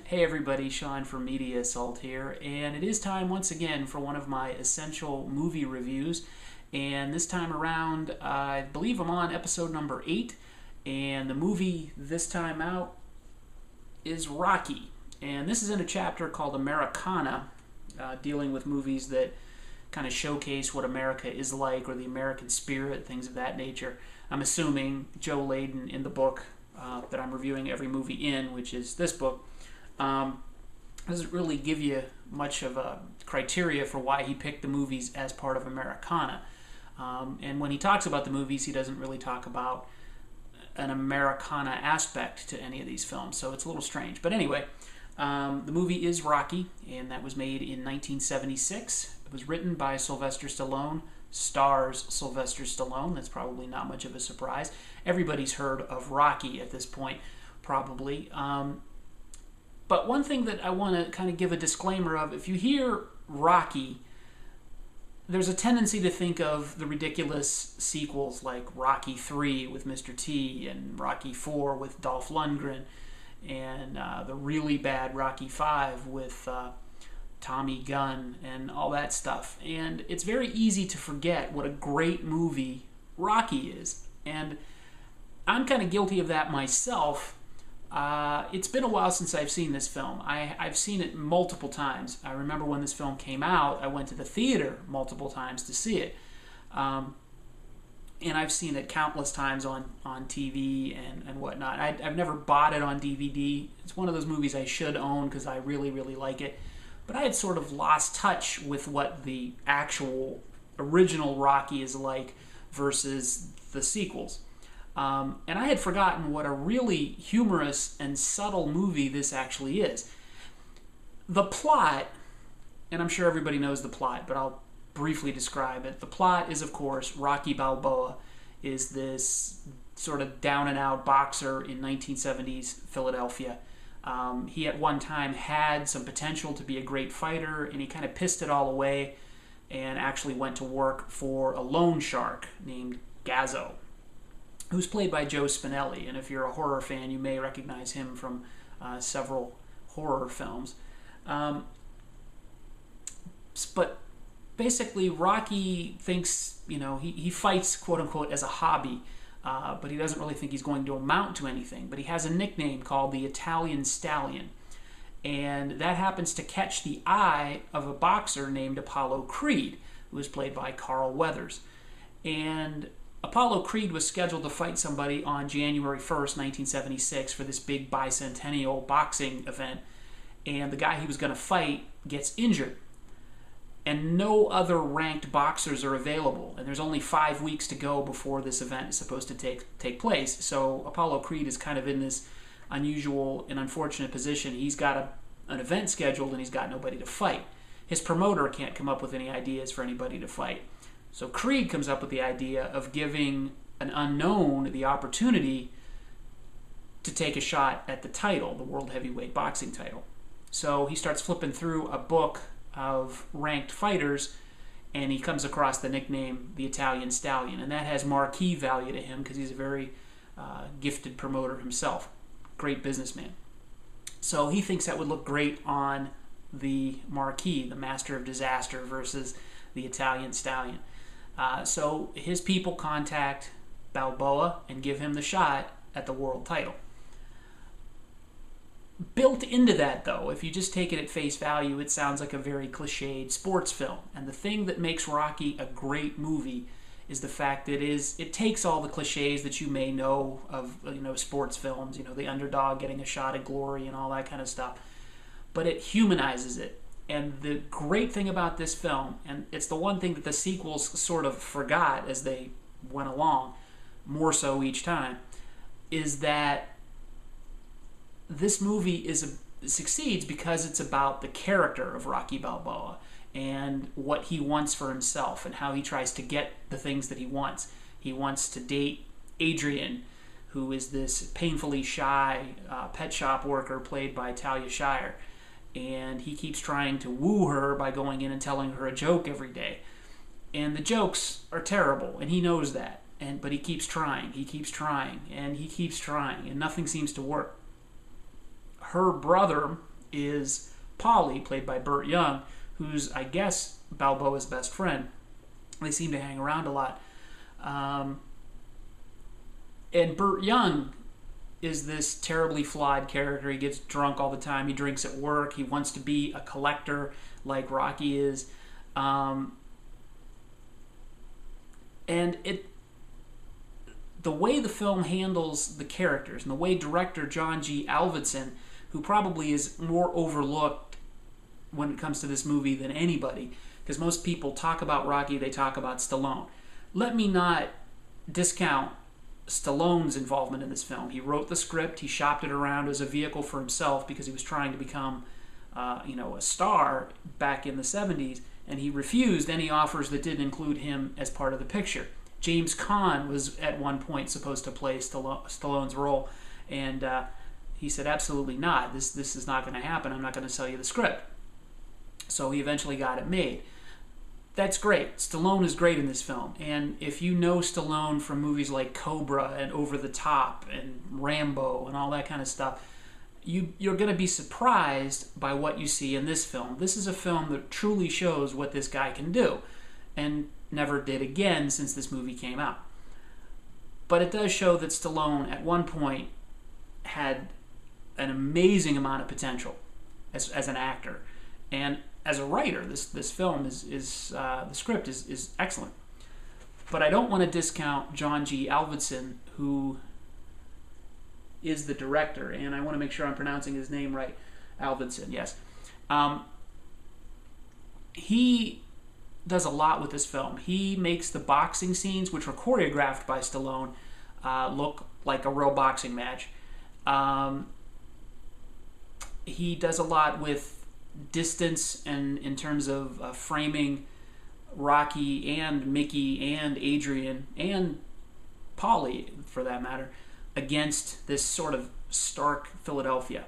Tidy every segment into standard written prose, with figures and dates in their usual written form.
Hey everybody, Sean from Media Assault here, and it is time once again for one of my essential movie reviews. And this time around, I believe I'm on episode number 8, and the movie this time out is Rocky. And this is in a chapter called Americana, dealing with movies that kind of showcase what America is like, or the American spirit, things of that nature. I'm assuming Joe Layden in the book that I'm reviewing every movie in, which is this book, doesn't really give you much of a criteria for why he picked the movies as part of Americana. And when he talks about the movies, he doesn't really talk about an Americana aspect to any of these films, so it's a little strange. But anyway, the movie is Rocky, and that was made in 1976. It was written by Sylvester Stallone, stars Sylvester Stallone. That's probably not much of a surprise. Everybody's heard of Rocky at this point, probably. But one thing that I want to kind of give a disclaimer of, if you hear Rocky, there's a tendency to think of the ridiculous sequels like Rocky 3 with Mr. T and Rocky 4 with Dolph Lundgren and the really bad Rocky 5 with Tommy Gunn and all that stuff. And it's very easy to forget what a great movie Rocky is. And I'm kind of guilty of that myself. It's been a while since I've seen this film. I've seen it multiple times. I remember when this film came out, I went to the theater multiple times to see it. And I've seen it countless times on TV and whatnot. I've never bought it on DVD. It's one of those movies I should own because I really, really like it. But I had sort of lost touch with what the actual original Rocky is like versus the sequels. And I had forgotten what a really humorous and subtle movie this actually is. The plot, and I'm sure everybody knows the plot, but I'll briefly describe it. The plot is, of course, Rocky Balboa is this sort of down-and-out boxer in 1970s Philadelphia. He at one time had some potential to be a great fighter, and he kind of pissed it all away and actually went to work for a loan shark named Gazzo, who's played by Joe Spinelli. And if you're a horror fan, you may recognize him from several horror films. But basically, Rocky thinks, he fights, quote-unquote, as a hobby, but he doesn't really think he's going to amount to anything. But he has a nickname called the Italian Stallion, and that happens to catch the eye of a boxer named Apollo Creed, who is played by Carl Weathers. And Apollo Creed was scheduled to fight somebody on January 1st, 1976 for this big bicentennial boxing event, and the guy he was going to fight gets injured. And no other ranked boxers are available, and there's only 5 weeks to go before this event is supposed to take place. So Apollo Creed is kind of in this unusual and unfortunate position. He's got an event scheduled, and he's got nobody to fight. His promoter can't come up with any ideas for anybody to fight. So Creed comes up with the idea of giving an unknown the opportunity to take a shot at the title, the World Heavyweight Boxing title. So he starts flipping through a book of ranked fighters, and he comes across the nickname the Italian Stallion, and that has marquee value to him because he's a very gifted promoter himself, great businessman. So he thinks that would look great on the marquee, the Master of Disaster versus the Italian Stallion. So his people contact Balboa and give him the shot at the world title. Built into that, though, if you just take it at face value, it sounds like a very cliched sports film. And the thing that makes Rocky a great movie is the fact that it takes all the cliches that you may know of, sports films, the underdog getting a shot at glory and all that kind of stuff. But it humanizes it. And the great thing about this film, and it's the one thing that the sequels sort of forgot as they went along, more so each time, is that this movie succeeds because it's about the character of Rocky Balboa and what he wants for himself and how he tries to get the things that he wants. He wants to date Adrian, who is this painfully shy pet shop worker played by Talia Shire. And he keeps trying to woo her by going in and telling her a joke every day. And the jokes are terrible, and he knows that. But he keeps trying, and he keeps trying, and nothing seems to work. Her brother is Paulie, played by Burt Young, who's, I guess, Balboa's best friend. They seem to hang around a lot. And Burt Young is this terribly flawed character. He gets drunk all the time. He drinks at work. He wants to be a collector like Rocky is. And the way the film handles the characters and the way director John G. Avildsen, who probably is more overlooked when it comes to this movie than anybody, because most people talk about Rocky, they talk about Stallone. Let me not discount Stallone's involvement in this film. He wrote the script, he shopped it around as a vehicle for himself because he was trying to become a star back in the 70s, and he refused any offers that didn't include him as part of the picture. James Caan was at one point supposed to play Stallone's role, and he said, absolutely not. This is not going to happen. I'm not going to sell you the script. So he eventually got it made. That's great. Stallone is great in this film. And if you know Stallone from movies like Cobra and Over the Top and Rambo and all that kind of stuff, you're going to be surprised by what you see in this film. This is a film that truly shows what this guy can do, and never did again since this movie came out. But it does show that Stallone at one point had an amazing amount of potential as an actor. And as a writer, this film the script is excellent. But I don't want to discount John G. Avildsen, who is the director, and I want to make sure I'm pronouncing his name right. Avildsen, yes. He does a lot with this film. He makes the boxing scenes, which were choreographed by Stallone, look like a real boxing match. He does a lot with distance and in terms of framing Rocky and Mickey and Adrian and Paulie, for that matter, against this sort of stark Philadelphia.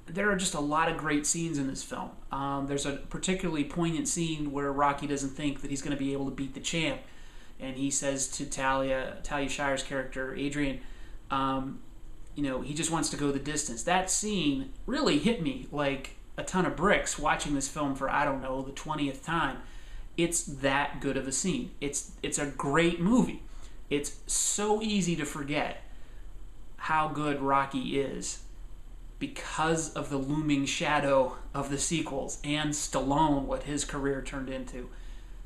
There are just a lot of great scenes in this film. There's a particularly poignant scene where Rocky doesn't think that he's going to be able to beat the champ, and he says to Talia Shire's character, Adrian, he just wants to go the distance. That scene really hit me like a ton of bricks watching this film for, I don't know, the 20th time. It's that good of a scene. It's a great movie. It's so easy to forget how good Rocky is because of the looming shadow of the sequels and Stallone, what his career turned into.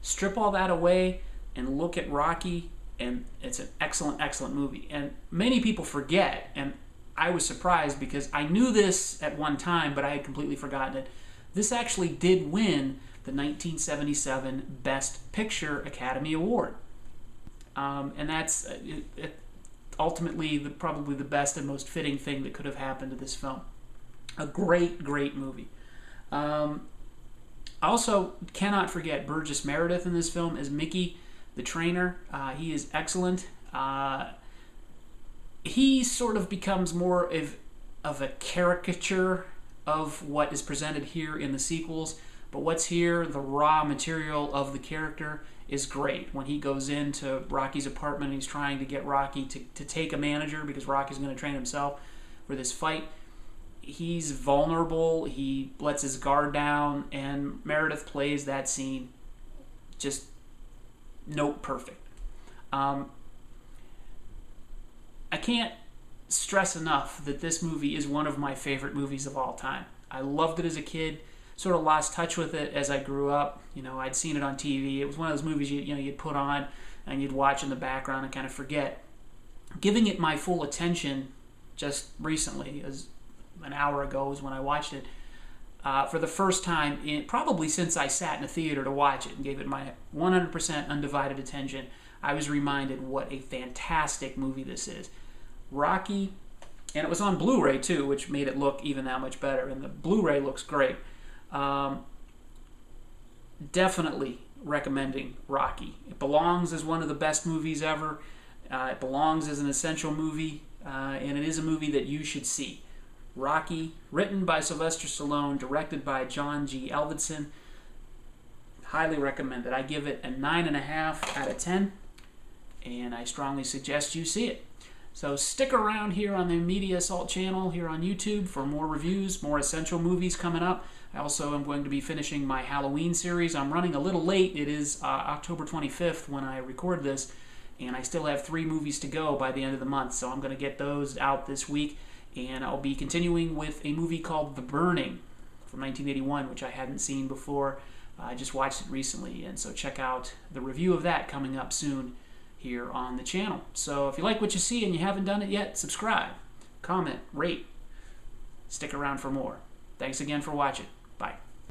Strip all that away and look at Rocky, and it's an excellent, excellent movie. And many people forget, and I was surprised because I knew this at one time, but I had completely forgotten it. This actually did win the 1977 Best Picture Academy Award. And that's ultimately probably the best and most fitting thing that could have happened to this film. A great, great movie. I also cannot forget Burgess Meredith in this film as Mickey, the trainer. He is excellent. He sort of becomes more of a caricature of what is presented here in the sequels, but what's here, the raw material of the character, is great. When he goes into Rocky's apartment and he's trying to get Rocky to take a manager because Rocky's going to train himself for this fight, he's vulnerable, he lets his guard down, and Meredith plays that scene just note perfect. I can't stress enough that this movie is one of my favorite movies of all time. I loved it as a kid, sort of lost touch with it as I grew up. I'd seen it on TV. It was one of those movies you'd put on and you'd watch in the background and kind of forget. Giving it my full attention just recently, as an hour ago is when I watched it, for the first time, probably since I sat in a theater to watch it and gave it my 100% undivided attention, I was reminded what a fantastic movie this is. Rocky, and it was on Blu-ray too, which made it look even that much better, and the Blu-ray looks great. Definitely recommending Rocky. It belongs as one of the best movies ever. It belongs as an essential movie, and it is a movie that you should see. Rocky, written by Sylvester Stallone, directed by John G. Avildsen. Highly recommended. I give it a 9.5 out of 10, and I strongly suggest you see it. So stick around here on the Media Assault channel here on YouTube for more reviews, more essential movies coming up. I also am going to be finishing my Halloween series. I'm running a little late. It is October 25th when I record this, and I still have 3 movies to go by the end of the month, so I'm going to get those out this week. And I'll be continuing with a movie called The Burning from 1981, which I hadn't seen before. I just watched it recently, and so check out the review of that coming up soon here on the channel. So if you like what you see and you haven't done it yet, subscribe, comment, rate, stick around for more. Thanks again for watching.